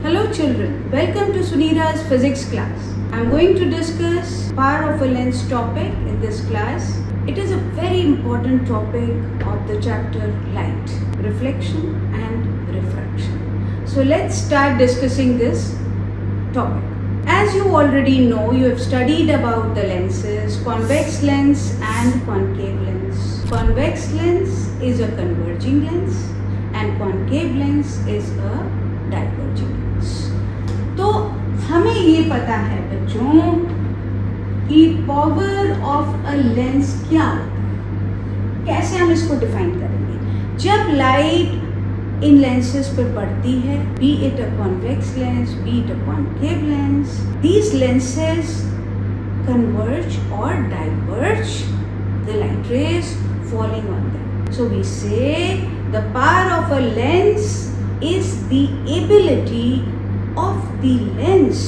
Hello children, welcome to Sunira's physics class. I am going to discuss power of a lens topic in this class. It is a very important topic of the chapter light, reflection and refraction. So let's start discussing this topic. As you already know, you have studied about the lenses, convex lens and concave lens. Convex lens is a converging lens and concave lens is a diverging lens. तो हमें ये पता है बच्चों कि power of a lens क्या होता है, कैसे हम इसको डिफाइन करेंगे. जब लाइट इन लेंसेज पर पड़ती है, B it a convex lens, B it a concave lens, these lenses converge or diverge the light rays falling on them. So we say the power of a lens is the ability of the lens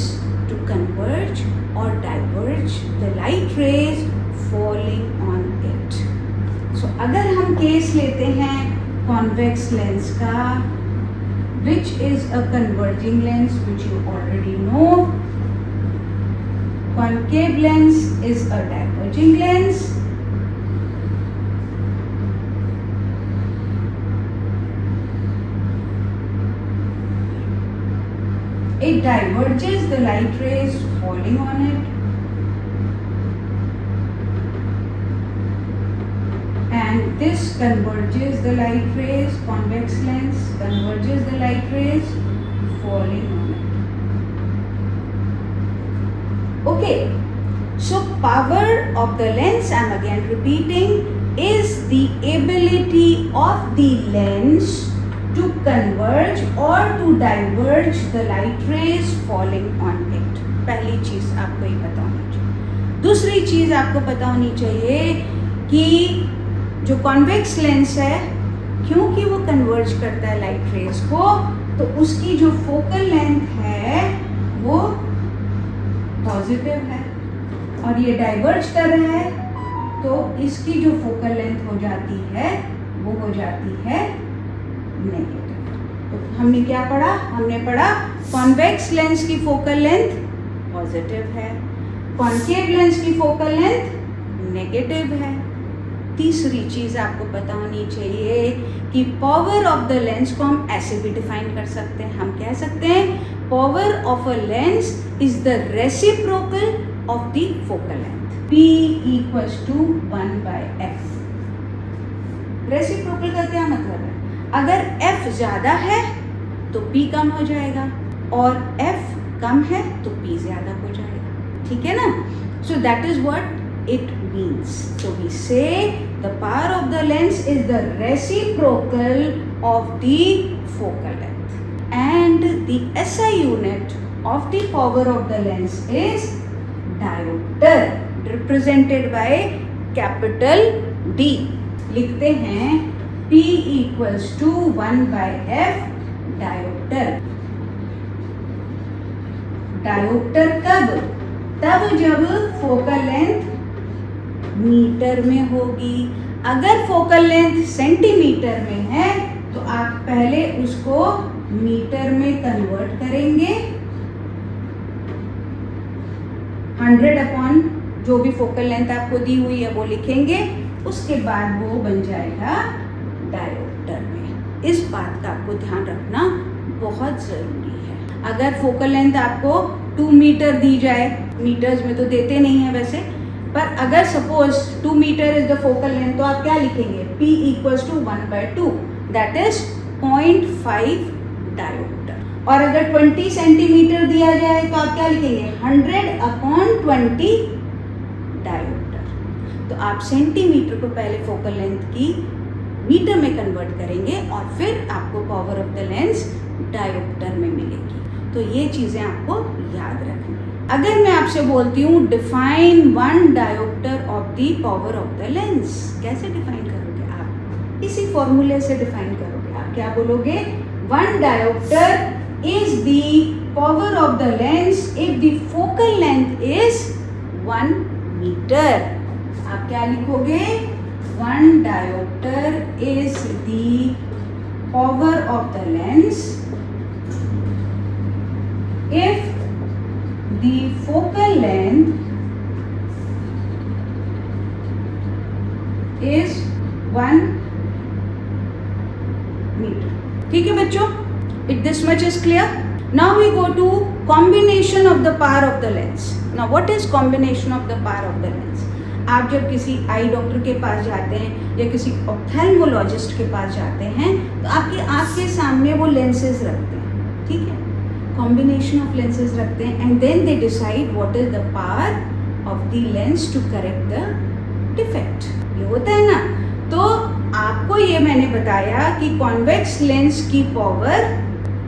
to converge or diverge the light rays falling on it. So अगर हम case लेते हैं convex lens का, which is a converging lens, which you already know. Concave lens is a diverging lens. It diverges the light rays falling on it. And this converges the light rays, convex lens converges the light rays falling on it. Okay, so power of the lens, I am again repeating, is the ability of the lens to converge or to diverge the light rays falling on it. पहली चीज आपको ये पता होनी चाहिए. दूसरी चीज आपको पता होनी चाहिए कि जो कॉन्वेक्स लेंस है, क्योंकि वो कन्वर्ज करता है लाइट रेज को, तो उसकी जो फोकल लेंथ है वो पॉजिटिव है, और ये डाइवर्ज कर रहा है तो इसकी जो फोकल लेंथ हो जाती है वो हो जाती है नेगेटिव. तो हमने क्या पढ़ा? हमने पढ़ा कॉन्वेक्स लेंस की फोकल लेंथ पॉजिटिव है, कॉन्केव लेंस की फोकल लेंथ नेगेटिव है. तीसरी चीज आपको पता होनी चाहिए कि पावर ऑफ द लेंस को हम ऐसे भी डिफाइन कर सकते हैं. हम कह सकते हैं power of a lens is the reciprocal of the focal length. P equals to 1 by F. Reciprocal का क्या मतलब है? अगर F ज्यादा है तो P कम हो जाएगा, और F कम है तो P ज्यादा हो जाएगा. ठीक है ना? So that is what it means. So we say the power of the lens is the reciprocal of the focal length, and the SI unit of the power of the lens is diopter, represented by capital D. लिखते हैं P equals to 1 by F diopter. diopter कब? तब जब focal length metre में होगी. अगर focal length centimetre में है तो आप पहले उसको मीटर में कन्वर्ट करेंगे, 100 अपॉन जो भी फोकल लेंथ आपको दी हुई है वो लिखेंगे, उसके बाद वो बन जाएगा डायोप्टर में. इस बात का आपको ध्यान रखना बहुत ज़रूरी है. अगर फोकल लेंथ आपको 2 मीटर दी जाए, मीटर्स में तो देते नहीं है वैसे, पर अगर suppose 2 metre is the focal length, तो आप क्या लिखेंगे? P equals to 1 by 2, that is 0.5 dioptre. और अगर 20 सेंटीमीटर दिया जाए तो आप क्या लिखेंगे? 100 अपॉन 20 डायोप्टर. तो आप सेंटीमीटर को पहले फोकल लेंथ की मीटर में कन्वर्ट करेंगे और फिर आपको power of the lens dioptre में मिलेगी. तो ये चीज़ें आपको याद रखनी है. अगर मैं आपसे बोलती हूँ define 1 dioptre of the power of the lens, कैसे डिफाइन करोगे आप? इसी फॉर्मूले से डिफाइन करोगे. आप क्या बोलोगे? 1 dioptre is the power of the lens if the focal length is 1 metre. आप क्या लिखोगे? 1 diopter is the power of the lens much is clear? Now we go to combination of the power of the lens. Now what is combination of the power of the lens? आप जब किसी आई doctor के पास जाते हैं या किसी ophthalmologist के पास जाते हैं तो आपकी आँख के सामने वो लेंसेज रखते हैं, ठीक है, कॉम्बिनेशन ऑफ लेंसेज रखते हैं and then they decide what is the power of the lens to correct the defect. ये होता है ना. तो आपको ये मैंने बताया कि कॉन्वेक्स लेंस की पावर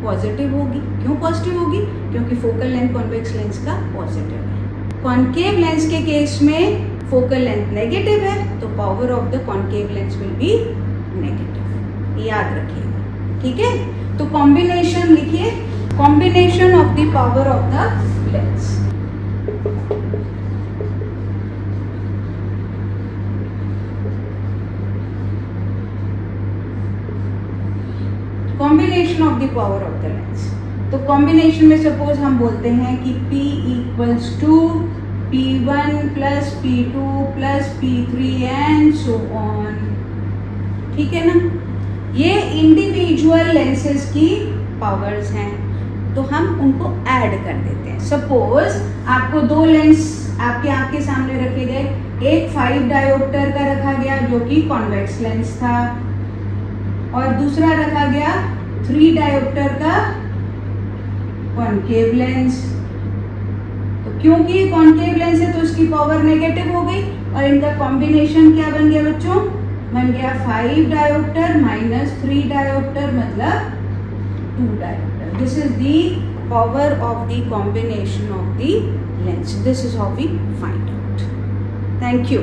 पॉजिटिव होगी. क्यों पॉजिटिव होगी? क्योंकि फोकल लेंथ कॉन्वेक्स लेंस का पॉजिटिव है. कॉन्केव लेंस के केस में फोकल लेंथ नेगेटिव है तो power of the concave lens will be negative. याद रखिएगा, ठीक है. तो कॉम्बिनेशन लिखिए, combination of the power of the lens. Combination of the power of the lens. तो कॉम्बिनेशन में सपोज हम बोलते हैं कि P equals to P1 plus P2 plus P3 and so on. ठीक है ना. ये इंडिविजुअल लेंसेज की पावर्स हैं तो हम उनको ऐड कर देते हैं. सपोज आपको दो लेंस आपके आँख के सामने रखे गए. एक 5 डायोप्टर का रखा गया जो कि कॉन्वेक्स लेंस था और दूसरा रखा गया 3 डायोप्टर का कॉन्केव लेंस. तो क्योंकि कॉन्केव लेंस है तो इसकी पावर नेगेटिव हो गई और इनका कॉम्बिनेशन क्या बन गया बच्चों? बन गया 5 डायोप्टर माइनस 3 डायोप्टर मतलब 2 dioptre. This is the power of the combination of the lens. This is how we find out. Thank you.